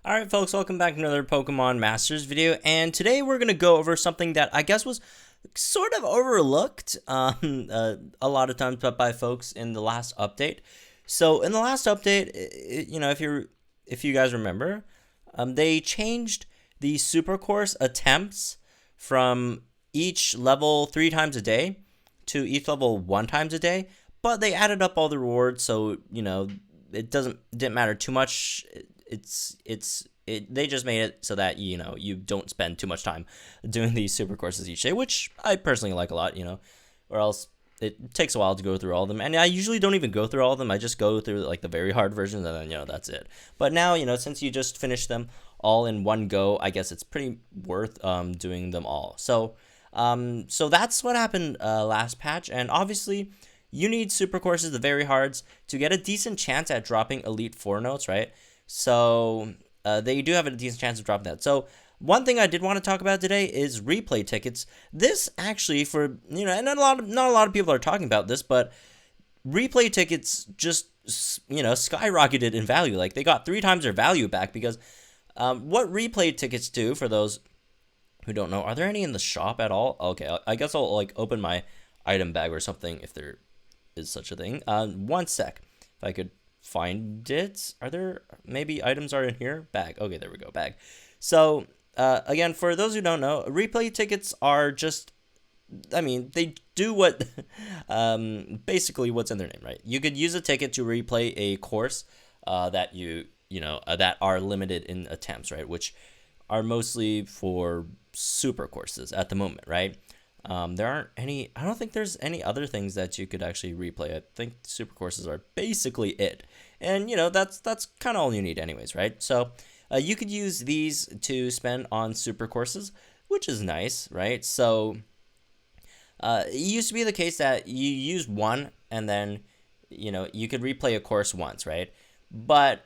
Alright folks, welcome back to another Pokemon Masters video, and today we're going to go over something that I guess was sort of overlooked a lot of times by folks in the last update. So in the last update, if you guys remember, they changed the Super Course attempts from each level 3 times a day to each level 1 times a day, but they added up all the rewards, so it didn't matter too much. They just made it so that you don't spend too much time doing these super courses each day, which I personally like a lot, or else it takes a while to go through all of them. And I usually don't even go through all of them. I just go through like the very hard version, and then that's it. But now, since you just finished them all in one go, I guess it's pretty worth doing them all. So that's what happened last patch, and obviously you need super courses, the very hards, to get a decent chance at dropping Elite Four notes, right? So they do have a decent chance of dropping that. So one thing I did want to talk about today is replay tickets. This actually, for and not a lot of people are talking about this, but replay tickets just skyrocketed in value. Like they got 3 times their value back because what replay tickets do, for those who don't know, are there any in the shop at all? Okay, I guess I'll like open my item bag or something if there is such a thing. One sec, if I could find it. Are there maybe items are in here? Bag. Okay, there we go. Bag. So again, for those who don't know, replay tickets are just, they do what basically what's in their name, right? You could use a ticket to replay a course that that are limited in attempts, right? Which are mostly for super courses at the moment, right? There aren't any. I don't think there's any other things that you could actually replay. I think super courses are basically it, and that's kind of all you need, anyways, right? So you could use these to spend on super courses, which is nice, right? So it used to be the case that you use one, and then you could replay a course once, right? But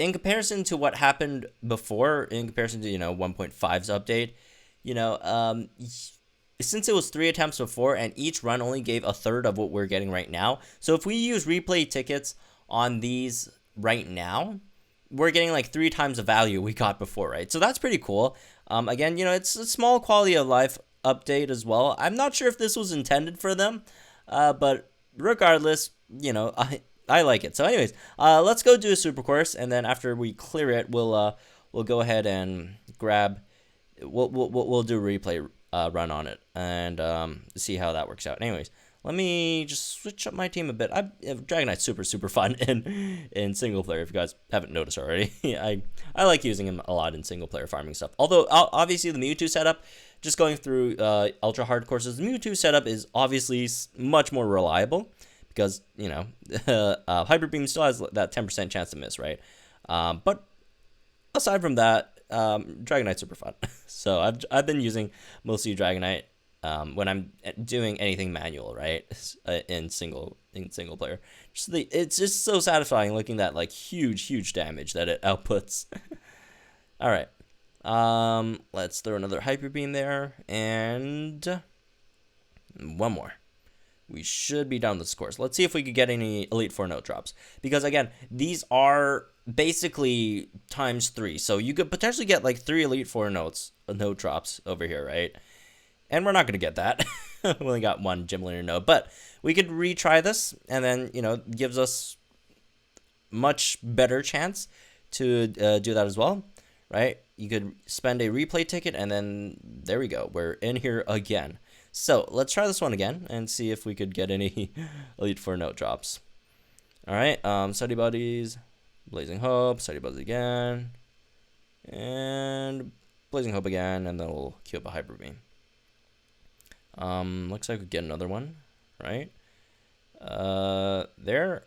in comparison to what happened before, in comparison to 1.5's update, since it was 3 attempts before and each run only gave a third of what we're getting right now. So if we use replay tickets on these right now, we're getting like 3 times the value we got before, right? So that's pretty cool. Again, it's a small quality of life update as well. I'm not sure if this was intended for them, but regardless, I like it. So anyways, let's go do a super course, and then after we clear it, we'll go ahead and grab. We'll do a replay run on it and see how that works out. Anyways, let me just switch up my team a bit. Dragonite's super fun in single player, if you guys haven't noticed already. I like using him a lot in single player farming stuff. Although obviously the Mewtwo setup, just going through ultra hard courses, the Mewtwo setup is obviously much more reliable because Hyper Beam still has that 10% chance to miss, right? But aside from that, Dragonite's super fun. So I've been using mostly Dragonite when I'm doing anything manual, right? In single player. It's just so satisfying looking at like huge damage that it outputs. All right. Let's throw another Hyper Beam there, and one more. We should be done with this course. Let's see if we could get any Elite Four note drops, because again, these are basically times 3, so you could potentially get like 3 Elite Four note drops over here, right? And we're not gonna get that. We only got 1 gym leader note, but we could retry this, and then gives us much better chance to do that as well, right? You could spend a replay ticket, and then there we go, we're in here again. So let's try this one again and see if we could get any Elite Four note drops. All right, Study Buddies, Blazing Hope, Study Buddies again, and Blazing Hope again, and then we'll queue up a Hyper Beam. Looks like we get another one, right? There,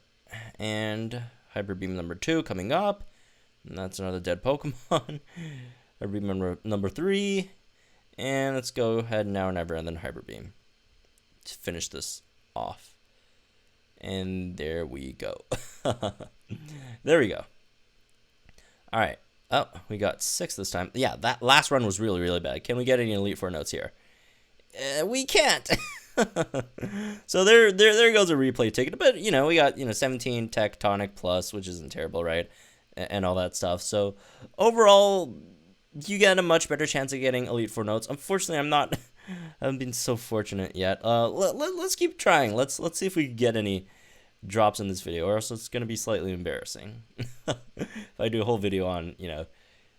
and Hyper Beam number 2 coming up, and that's another dead Pokemon. Hyper Beam number 3. And let's go ahead now or never, and then Hyper Beam to finish this off. And there we go. There we go. All right. Oh, we got 6 this time. Yeah, that last run was really bad. Can we get any Elite Four notes here? We can't. So there goes a replay ticket. But we got 17 Tectonic Plus, which isn't terrible, right? and all that stuff. So overall, you get a much better chance of getting Elite Four notes. Unfortunately, I'm not. I haven't been so fortunate yet. Let's keep trying. Let's see if we can get any drops in this video, or else it's gonna be slightly embarrassing. If I do a whole video on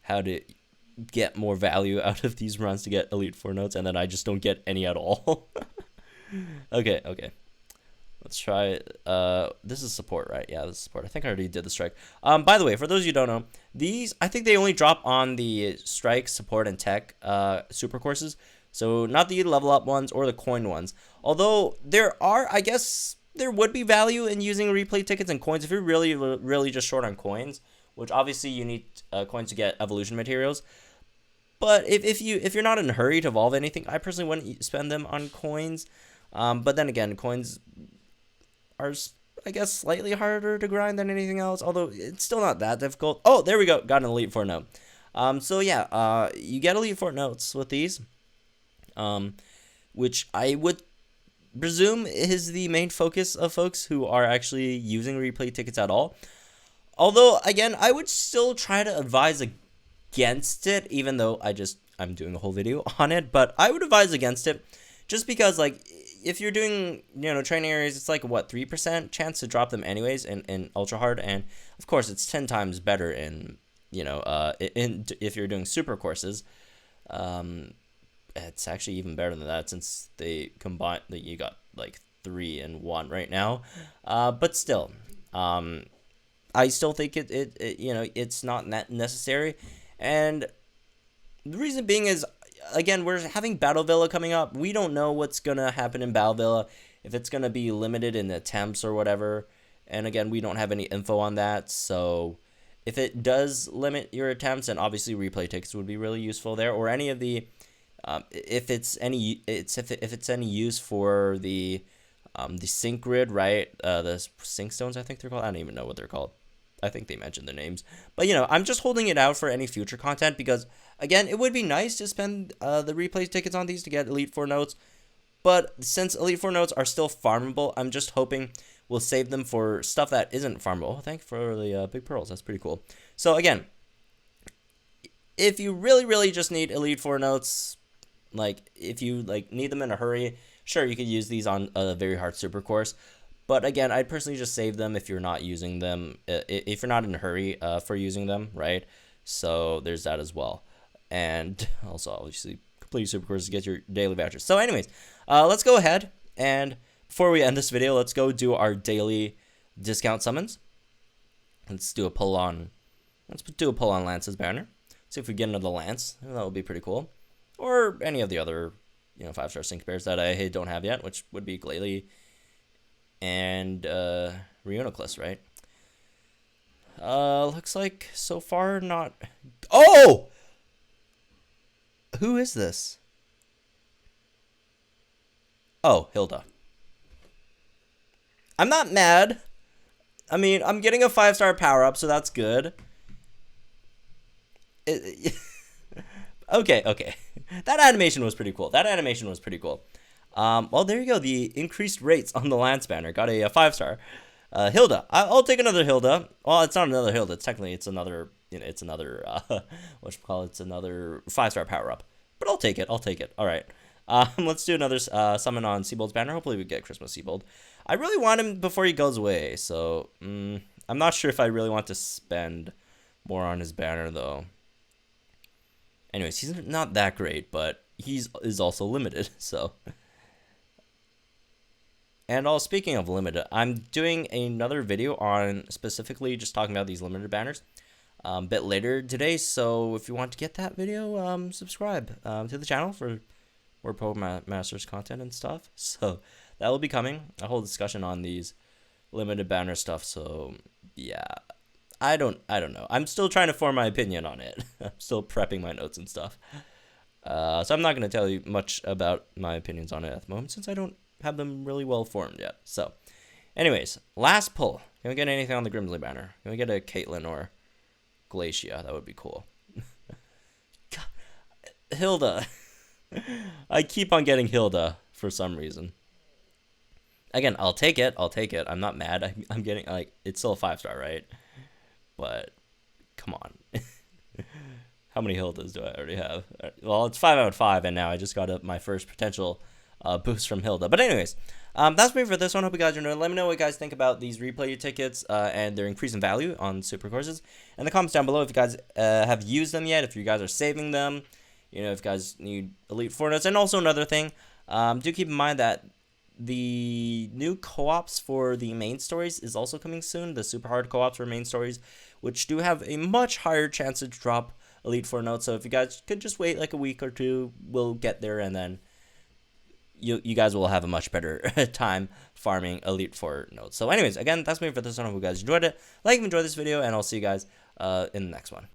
how to get more value out of these runs to get Elite Four notes, and then I just don't get any at all. Okay. Let's try. This is support, right? Yeah, this is support. I think I already did the strike. By the way, for those of you who don't know, these I think they only drop on the strike, support, and tech super courses. So not the level up ones or the coin ones. Although there are, I guess there would be value in using replay tickets and coins if you're really just short on coins, which obviously you need coins to get evolution materials. But if you're not in a hurry to evolve anything, I personally wouldn't spend them on coins. But then again, coins are, I guess, slightly harder to grind than anything else, although it's still not that difficult. Oh, there we go. Got an Elite Four note. So yeah, you get Elite Four notes with these, which I would presume is the main focus of folks who are actually using replay tickets at all. Although, again, I would still try to advise against it, even though I'm doing a whole video on it, but I would advise against it just because, like, if you're doing, training areas, it's like, what, 3% chance to drop them anyways in ultra hard, and of course it's 10 times better in, if you're doing super courses. It's actually even better than that since they combine, you got like 3 and 1 right now. But still, I still think it's not necessary, and the reason being is, again, we're having Battle Villa coming up. We don't know what's going to happen in Battle Villa, if it's going to be limited in attempts or whatever. And again, we don't have any info on that. So if it does limit your attempts, and obviously replay tickets would be really useful there, or any of the, if it's any use for the sync grid, right? The sync stones, I think they're called. I don't even know what they're called. I think they mentioned their names. But, I'm just holding it out for any future content because, again, it would be nice to spend the replay tickets on these to get Elite Four notes. But since Elite Four notes are still farmable, I'm just hoping we'll save them for stuff that isn't farmable. Oh, thank you for the big pearls. That's pretty cool. So, again, if you really just need Elite Four notes, like, if you need them in a hurry, sure, you could use these on a very hard super course. But again, I'd personally just save them if you're not using them, if you're not in a hurry for using them, right? So there's that as well. And also, obviously, complete super courses to get your daily vouchers. So anyways, let's go ahead, and before we end this video, let's go do our daily discount summons. Let's do a pull on Lance's banner. See if we get another Lance. That would be pretty cool. Or any of the other, 5-star sync pairs that I don't have yet, which would be Glalie and Reuniclus, right? Looks like so far not. Oh, who is this? Oh, Hilda. I'm not mad. I mean, I'm getting a 5-star power up, so that's good. Okay. That animation was pretty cool. Well, there you go. The increased rates on the Lance banner. Got a 5-star. Hilda. I'll take another Hilda. Well, it's not another Hilda. It's another, it's another 5-star power up. But I'll take it. All right. Let's do another summon on Seabold's banner. Hopefully we get Christmas Seabold. I really want him before he goes away. So I'm not sure if I really want to spend more on his banner, though. Anyways, he's not that great, but is also limited, so. And speaking of limited, I'm doing another video on specifically just talking about these limited banners a bit later today. So if you want to get that video, subscribe to the channel for more Pokemon Masters content and stuff. So that will be coming. A whole discussion on these limited banner stuff. So yeah, I don't know. I'm still trying to form my opinion on it. I'm still prepping my notes and stuff. So I'm not going to tell you much about my opinions on it at the moment since I don't have them really well formed yet. So anyways, last pull. Can we get anything on the Grimsley banner? Can we get a Caitlyn or Glacia? That would be cool. God, Hilda. I keep on getting Hilda for some reason. Again, I'll take it. I'm not mad. I'm getting, it's still a 5-star, right? But come on. How many Hildas do I already have? Well, it's 5 out of 5, and now I just got up my first potential boost from Hilda. But anyways, that's me for this one. Hope you guys enjoyed. Let me know what you guys think about these replay tickets and their increase in value on super courses in the comments down below. If you guys have used them yet, if you guys are saving them, you know, if you guys need Elite Four notes. And also another thing, do keep in mind that the new co-ops for the main stories is also coming soon. The super hard co-ops for main stories, which do have a much higher chance to drop Elite Four notes. So if you guys could just wait like a week or two, we'll get there, and then you guys will have a much better time farming Elite Four notes. So anyways, again, that's me for this one. I hope you guys enjoyed it. Like and enjoy this video, and I'll see you guys in the next one.